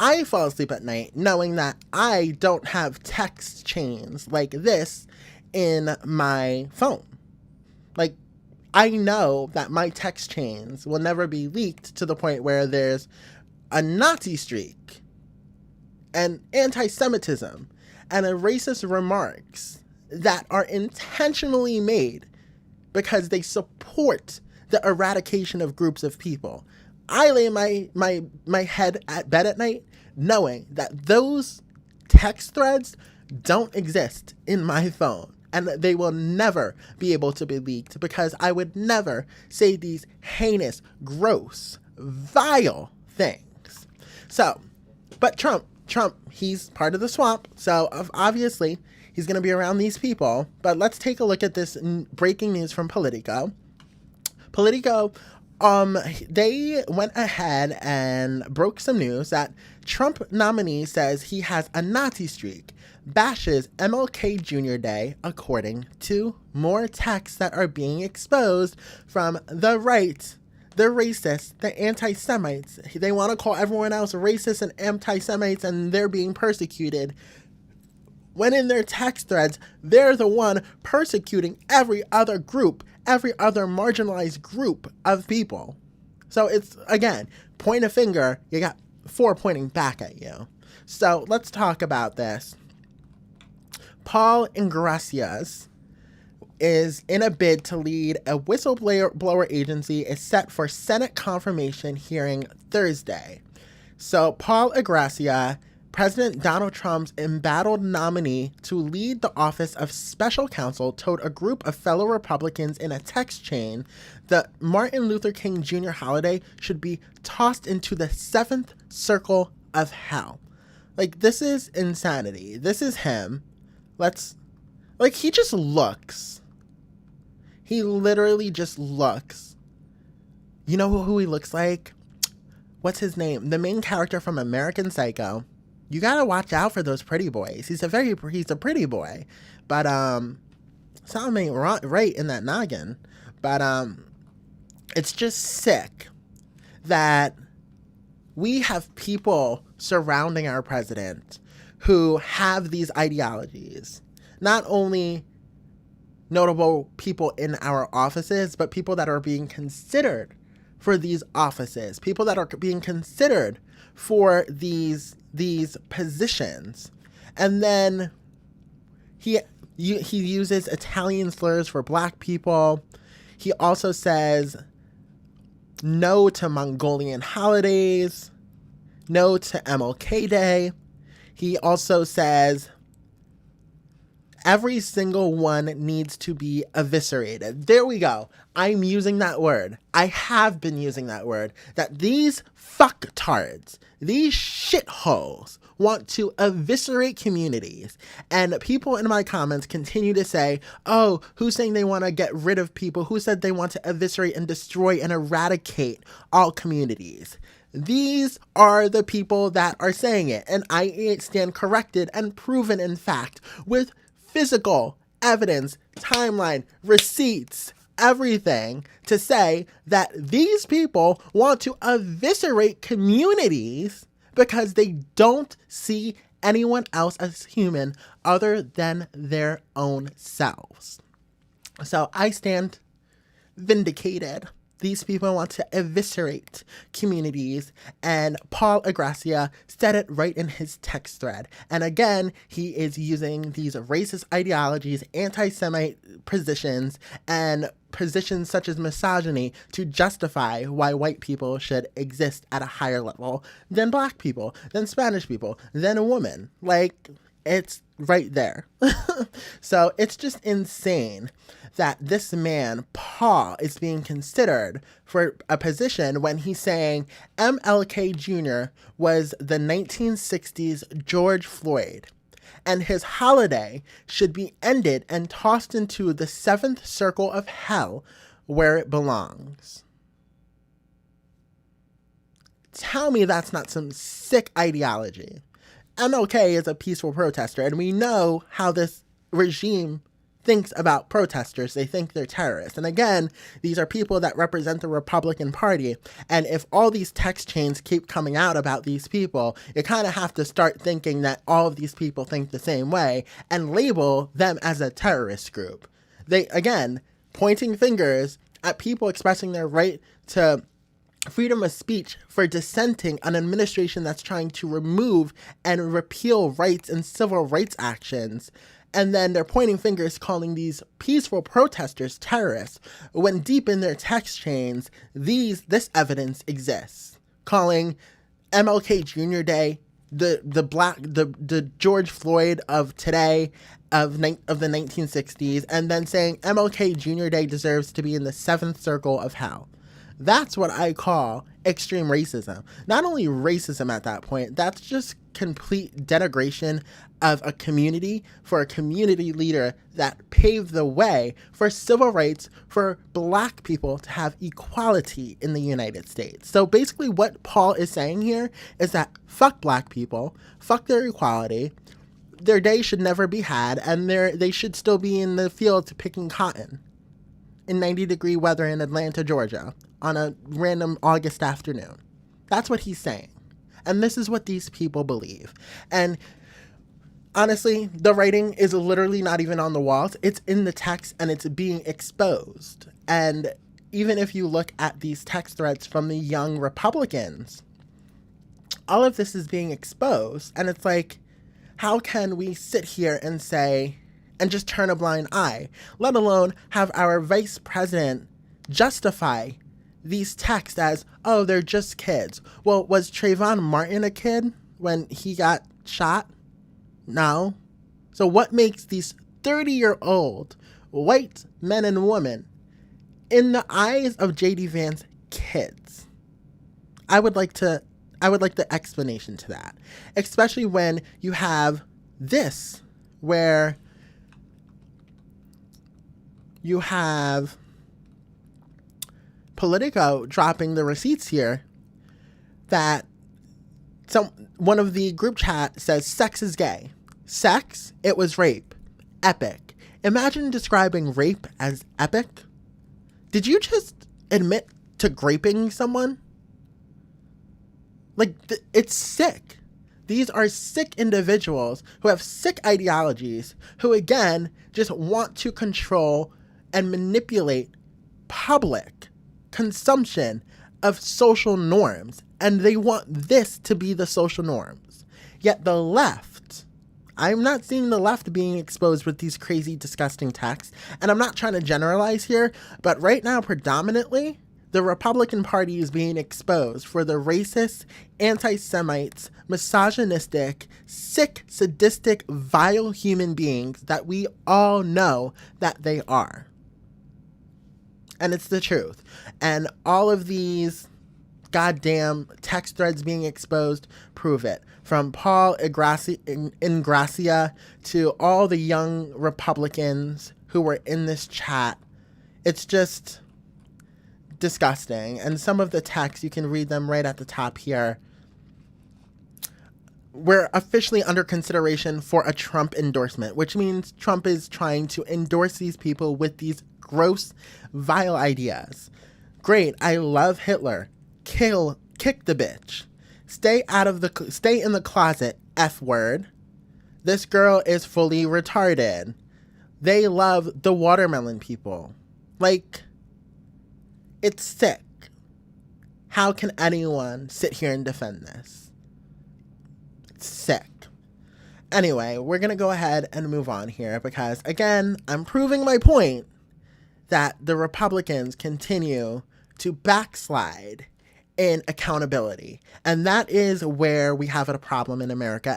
I fall asleep at night knowing that I don't have text chains like this in my phone. Like, I know that my text chains will never be leaked to the point where there's a Nazi streak and anti-Semitism and a racist remarks that are intentionally made because they support the eradication of groups of people. I lay my head at bed at night knowing that those text threads don't exist in my phone and that they will never be able to be leaked because I would never say these heinous, gross, vile things. So, but Trump, he's part of the swamp, so obviously he's going to be around these people. But let's take a look at this breaking news from Politico. They went ahead and broke some news that Trump nominee says he has a Nazi streak, bashes MLK Jr. Day, according to more texts that are being exposed from the right, the racists, the anti-Semites. They want to call everyone else racist and anti-Semites, and they're being persecuted. When in their text threads, they're the one persecuting every other group, every other marginalized group of people. So it's, again, point a finger, you got 4 pointing back at you. So let's talk about this. Paul Ingrassias is in a bid to lead a whistleblower agency is set for Senate confirmation hearing Thursday. So Paul Ingrassias, President Donald Trump's embattled nominee to lead the office of special counsel, told a group of fellow Republicans in a text chain that Martin Luther King Jr. holiday should be tossed into the seventh circle of hell. Like, this is insanity. This is him. He just looks. He literally just looks. You know who he looks like? What's his name? The main character from American Psycho. You gotta watch out for those pretty boys. He's a pretty boy, but something ain't right in that noggin. But it's just sick that we have people surrounding our president who have these ideologies. Not only notable people in our offices, but people that are being considered for these offices, people that are being considered for these positions. And then he uses Italian slurs for black people. He also says no to Mongolian holidays, no to MLK Day. He also says every single one needs to be eviscerated. There we go. I'm using that word. I have been using that word. That these fucktards, these shitholes, want to eviscerate communities. And people in my comments continue to say, oh, who's saying they want to get rid of people? Who said they want to eviscerate and destroy and eradicate all communities? These are the people that are saying it. And I stand corrected and proven in fact with physical evidence, timeline, receipts, everything to say that these people want to eviscerate communities because they don't see anyone else as human other than their own selves. So I stand vindicated. These people want to eviscerate communities, and Paul Ingrassias said it right in his text thread. And again, he is using these racist ideologies, anti-Semite positions, and positions such as misogyny to justify why white people should exist at a higher level than black people, than Spanish people, than a woman. Like, it's right there. So it's just insane that this man, Paul, is being considered for a position when he's saying MLK Jr. was the 1960s George Floyd, and his holiday should be ended and tossed into the seventh circle of hell where it belongs. Tell me that's not some sick ideology. MLK is a peaceful protester, and we know how this regime thinks about protesters. They think they're terrorists. And again, these are people that represent the Republican Party. And if all these text chains keep coming out about these people, you kind of have to start thinking that all of these people think the same way and label them as a terrorist group. They, again, pointing fingers at people expressing their right to freedom of speech for dissenting an administration that's trying to remove and repeal rights and civil rights actions. And then they're pointing fingers, calling these peaceful protesters terrorists, when deep in their text chains, this evidence exists. Calling MLK Jr. Day the George Floyd of today, of the 1960s, and then saying MLK Jr. Day deserves to be in the seventh circle of hell. That's what I call extreme racism. Not only racism at that point, that's just complete denigration of a community for a community leader that paved the way for civil rights for Black people to have equality in the United States. So basically what Paul is saying here is that fuck Black people, fuck their equality, their day should never be had, and they should still be in the fields picking cotton in 90-degree weather in Atlanta, Georgia, on a random August afternoon. That's what he's saying. And this is what these people believe. And honestly, the writing is literally not even on the walls. It's in the text and it's being exposed. And even if you look at these text threads from the young Republicans, all of this is being exposed. And it's like, how can we sit here and say, and just turn a blind eye, let alone have our vice president justify these texts as, oh, they're just kids. Well, was Trayvon Martin a kid when he got shot? No. So what makes these 30-year-old white men and women, in the eyes of J.D. Vance, kids? I would like the explanation to that, especially when you have this, where you have Politico dropping the receipts here that one of the group chat says sex is gay. Sex? It was rape. Epic. Imagine describing rape as epic. Did you just admit to graping someone? Like, it's sick. These are sick individuals who have sick ideologies, who again just want to control and manipulate public consumption of social norms, and they want this to be the social norms. Yet the left, I'm not seeing the left being exposed with these crazy, disgusting texts, and I'm not trying to generalize here, but right now, predominantly, the Republican Party is being exposed for the racist, anti-Semites, misogynistic, sick, sadistic, vile human beings that we all know that they are. And it's the truth. And all of these goddamn text threads being exposed prove it. From Paul Ingrassias to all the young Republicans who were in this chat. It's just disgusting. And some of the texts, you can read them right at the top here. We're officially under consideration for a Trump endorsement, which means Trump is trying to endorse these people with these gross, vile ideas. Great, I love Hitler. Kick the bitch. Stay in the closet, F word. This girl is fully retarded. They love the watermelon people. Like, it's sick. How can anyone sit here and defend this? It's sick. Anyway, we're going to go ahead and move on here because, again, I'm proving my point that the Republicans continue to backslide in accountability. And that is where we have a problem in America.